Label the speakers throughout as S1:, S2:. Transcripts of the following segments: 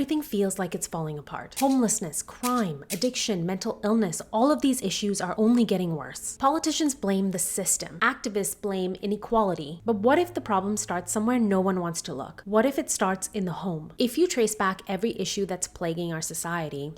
S1: everything feels like it's falling apart. Homelessness, crime, addiction, mental illness, all of these issues are only getting worse. Politicians blame the system. Activists blame inequality. But what if the problem starts somewhere no one wants to look? What if it starts in the home? If you trace back every issue that's plaguing our society,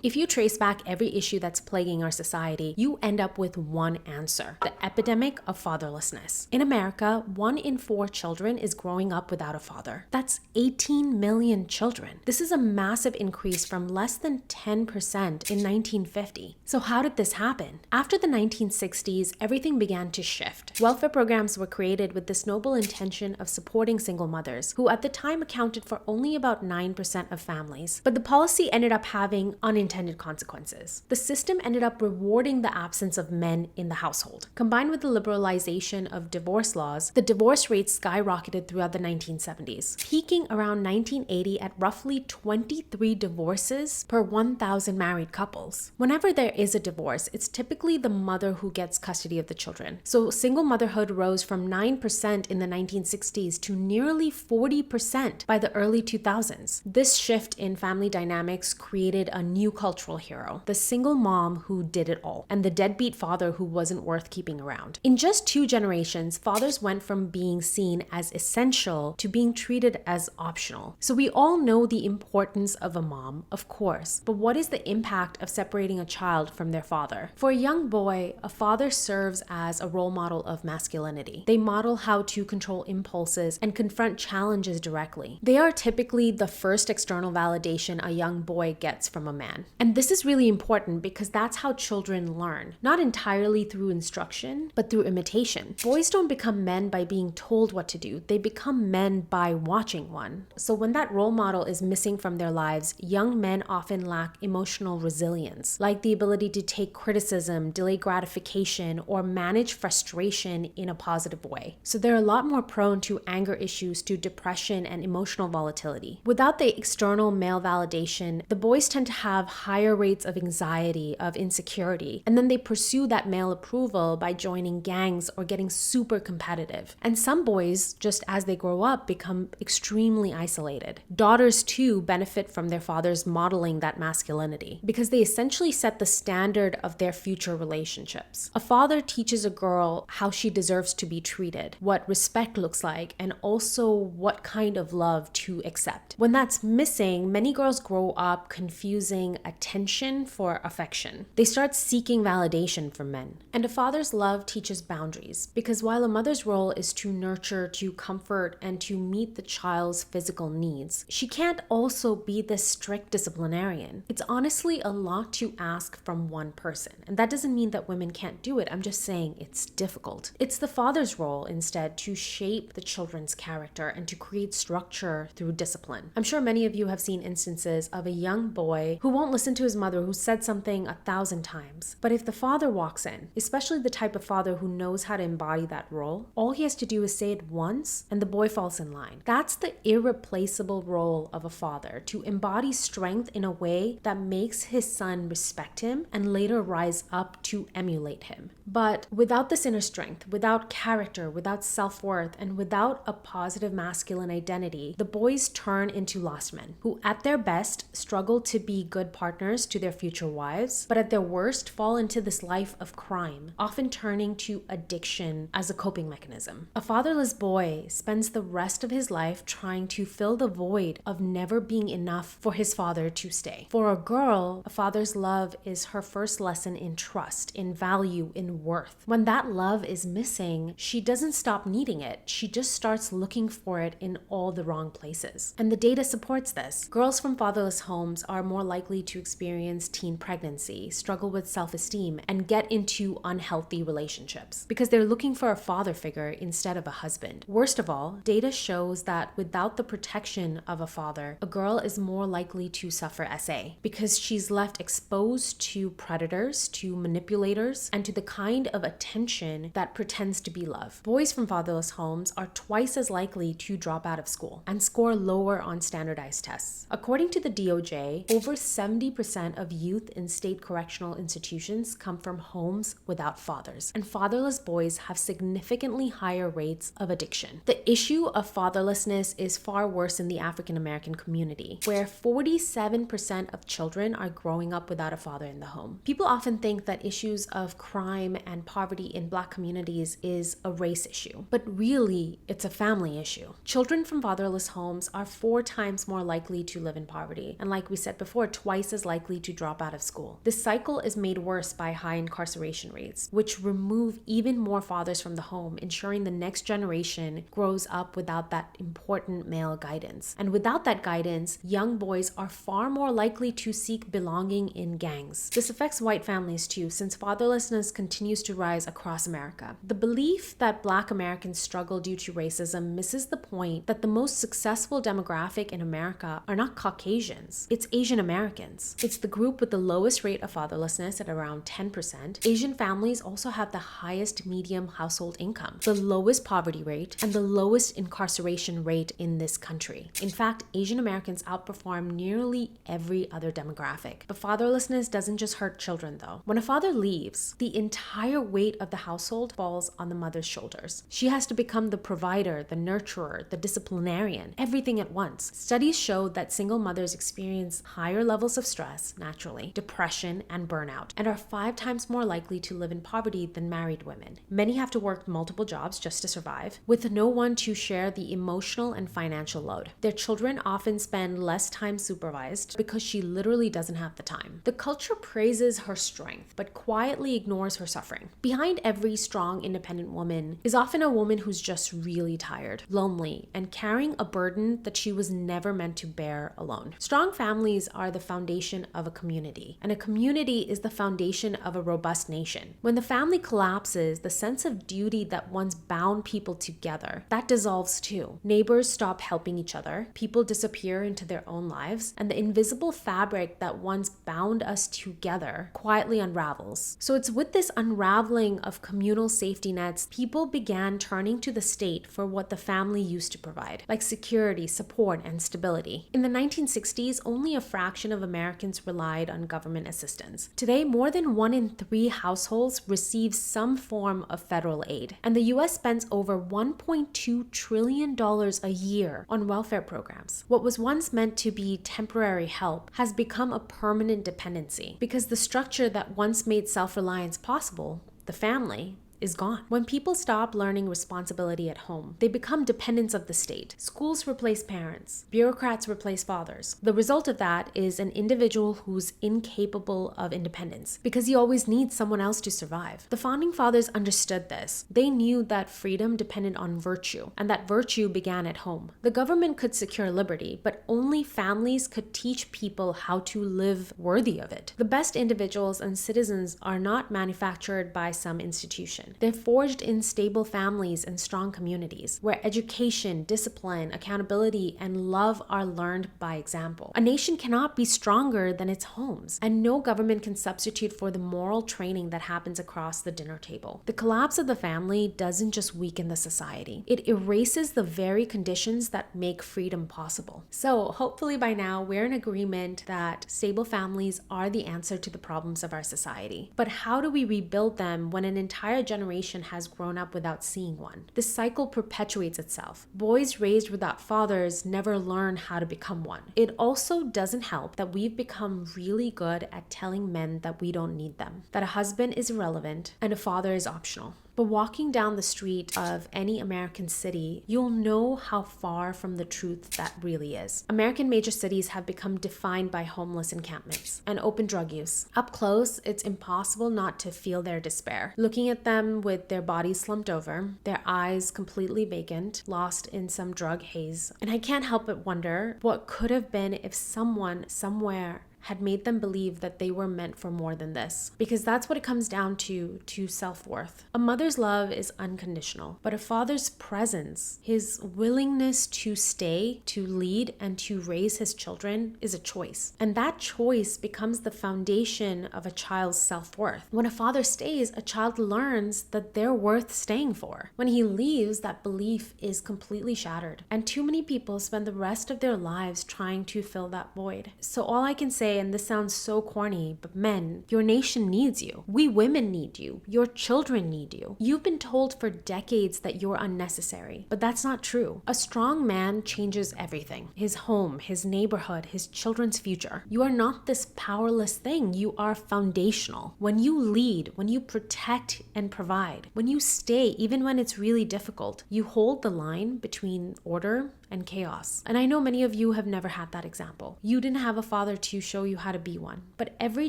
S1: If you trace back every issue that's plaguing our society, you end up with one answer: the epidemic of fatherlessness. In America, 1 in 4 children is growing up without a father. That's 18 million children. This is a massive increase from less than 10% in 1950. So how did this happen? After the 1960s, everything began to shift. Welfare programs were created with this noble intention of supporting single mothers, who at the time accounted for only about 9% of families. But the policy ended up having unintended consequences. The system ended up rewarding the absence of men in the household. Combined with the liberalization of divorce laws, the divorce rates skyrocketed throughout the 1970s, peaking around 1980 at roughly 23 divorces per 1,000 married couples. Whenever there is a divorce, it's typically the mother who gets custody of the children. So single motherhood rose from 9% in the 1960s to nearly 40% by the early 2000s. This shift in family dynamics created a new cultural hero: the single mom who did it all, and the deadbeat father who wasn't worth keeping around. In just 2 generations, fathers went from being seen as essential to being treated as optional. So we all know the importance of a mom, of course, but what is the impact of separating a child from their father? For a young boy, a father serves as a role model of masculinity. They model how to control impulses and confront challenges directly. They are typically the first external validation a young boy gets from a man. And this is really important because that's how children learn, not entirely through instruction, but through imitation. Boys don't become men by being told what to do. They become men by watching one. So when that role model is missing from their lives, young men often lack emotional resilience, like the ability to take criticism, delay gratification, or manage frustration in a positive way. So they're a lot more prone to anger issues, to depression and emotional volatility. Without the external male validation, the boys tend to have higher rates of anxiety, of insecurity, and then they pursue that male approval by joining gangs or getting super competitive. And some boys, just as they grow up, become extremely isolated. Daughters too benefit from their fathers modeling that masculinity because they essentially set the standard of their future relationships. A father teaches a girl how she deserves to be treated, what respect looks like, and also what kind of love to accept. When that's missing, many girls grow up confusing attention for affection. They start seeking validation from men. And a father's love teaches boundaries because while a mother's role is to nurture, to comfort, and to meet the child's physical needs, she can't also be this strict disciplinarian. It's honestly a lot to ask from one person. And that doesn't mean that women can't do it. I'm just saying it's difficult. It's the father's role instead to shape the children's character and to create structure through discipline. I'm sure many of you have seen instances of a young boy who won't listen to his mother who said something 1,000 times. But if the father walks in, especially the type of father who knows how to embody that role, all he has to do is say it once and the boy falls in line. That's the irreplaceable role of a father, to embody strength in a way that makes his son respect him and later rise up to emulate him. But without this inner strength, without character, without self-worth, and without a positive masculine identity, the boys turn into lost men who at their best struggle to be good partners to their future wives, but at their worst fall into this life of crime, often turning to addiction as a coping mechanism. A fatherless boy spends the rest of his life trying to fill the void of never being enough for his father to stay. For a girl, a father's love is her first lesson in trust, in value, in worth. When that love is missing, she doesn't stop needing it. She just starts looking for it in all the wrong places. And the data supports this. Girls from fatherless homes are more likely to experience teen pregnancy, struggle with self-esteem, and get into unhealthy relationships because they're looking for a father figure instead of a husband. Worst of all, data shows that without the protection of a father, a girl is more likely to suffer SA because she's left exposed to predators, to manipulators, and to the kind of attention that pretends to be love. Boys from fatherless homes are twice as likely to drop out of school and score lower on standardized tests. According to the DOJ, over 70% of youth in state correctional institutions come from homes without fathers, and fatherless boys have significantly higher rates of addiction. The issue of fatherlessness is far worse in the African American American community, where 47% of children are growing up without a father in the home. People often think that issues of crime and poverty in Black communities is a race issue, but really, it's a family issue. Children from fatherless homes are 4 times more likely to live in poverty, and like we said before, twice as likely to drop out of school. This cycle is made worse by high incarceration rates, which remove even more fathers from the home, ensuring the next generation grows up without that important male guidance. And without that guidance, young boys are far more likely to seek belonging in gangs. This affects white families too, since fatherlessness continues to rise across America. The belief that Black Americans struggle due to racism misses the point that the most successful demographic in America are not Caucasians, it's Asian Americans. It's the group with the lowest rate of fatherlessness at around 10%. Asian families also have the highest median household income, the lowest poverty rate, and the lowest incarceration rate in this country. In fact, Asian Americans outperform nearly every other demographic. But fatherlessness doesn't just hurt children though. When a father leaves, the entire weight of the household falls on the mother's shoulders. She has to become the provider, the nurturer, the disciplinarian, everything at once. Studies show that single mothers experience higher levels of stress, naturally, depression, and burnout, and are 5 times more likely to live in poverty than married women. Many have to work multiple jobs just to survive, with no one to share the emotional and financial load. Their children often spend less time supervised because she literally doesn't have the time. The culture praises her strength, but quietly ignores her suffering. Behind every strong, independent woman is often a woman who's just really tired, lonely, and carrying a burden that she was never meant to bear alone. Strong families are the foundation of a community, and a community is the foundation of a robust nation. When the family collapses, the sense of duty that once bound people together, that dissolves too. Neighbors stop helping each other, people disappear into their own lives, and the invisible fabric that once bound us together quietly unravels. So it's with this unraveling of communal safety nets, people began turning to the state for what the family used to provide, like security, support, and stability. In the 1960s, only a fraction of Americans relied on government assistance. Today, more than 1 in 3 households receive some form of federal aid, and the US spends over $1.2 trillion a year on welfare programs. What was once meant to be temporary help has become a permanent dependency because the structure that once made self-reliance possible, the family, is gone. When people stop learning responsibility at home, they become dependents of the state. Schools replace parents. Bureaucrats replace fathers. The result of that is an individual who's incapable of independence because he always needs someone else to survive. The founding fathers understood this. They knew that freedom depended on virtue, and that virtue began at home. The government could secure liberty, but only families could teach people how to live worthy of it. The best individuals and citizens are not manufactured by some institution. They're forged in stable families and strong communities where education, discipline, accountability, and love are learned by example. A nation cannot be stronger than its homes, and no government can substitute for the moral training that happens across the dinner table. The collapse of the family doesn't just weaken the society, it erases the very conditions that make freedom possible. So hopefully by now we're in agreement that stable families are the answer to the problems of our society. But how do we rebuild them when an entire generation has grown up without seeing one? This cycle perpetuates itself. Boys raised without fathers never learn how to become one. It also doesn't help that we've become really good at telling men that we don't need them, that a husband is irrelevant and a father is optional. But walking down the street of any American city, you'll know how far from the truth that really is. American major cities have become defined by homeless encampments and open drug use. Up close, it's impossible not to feel their despair. Looking at them with their bodies slumped over, their eyes completely vacant, lost in some drug haze. And I can't help but wonder what could have been if someone, somewhere, had made them believe that they were meant for more than this. Because that's what it comes down to self-worth. A mother's love is unconditional, but a father's presence, his willingness to stay, to lead, and to raise his children is a choice. And that choice becomes the foundation of a child's self-worth. When a father stays, a child learns that they're worth staying for. When he leaves, that belief is completely shattered. And too many people spend the rest of their lives trying to fill that void. So all I can say say, and this sounds so corny, but men, your nation needs you. We women need you. Your children need you. You've been told for decades that you're unnecessary, but that's not true. A strong man changes everything. His home, his neighborhood, his children's future. You are not this powerless thing. You are foundational. When you lead, when you protect and provide, when you stay, even when it's really difficult, you hold the line between order and chaos. And I know many of you have never had that example. You didn't have a father to show you how to be one. But every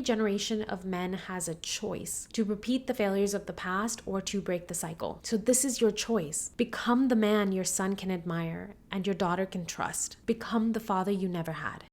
S1: generation of men has a choice to repeat the failures of the past or to break the cycle. So this is your choice. Become the man your son can admire and your daughter can trust. Become the father you never had.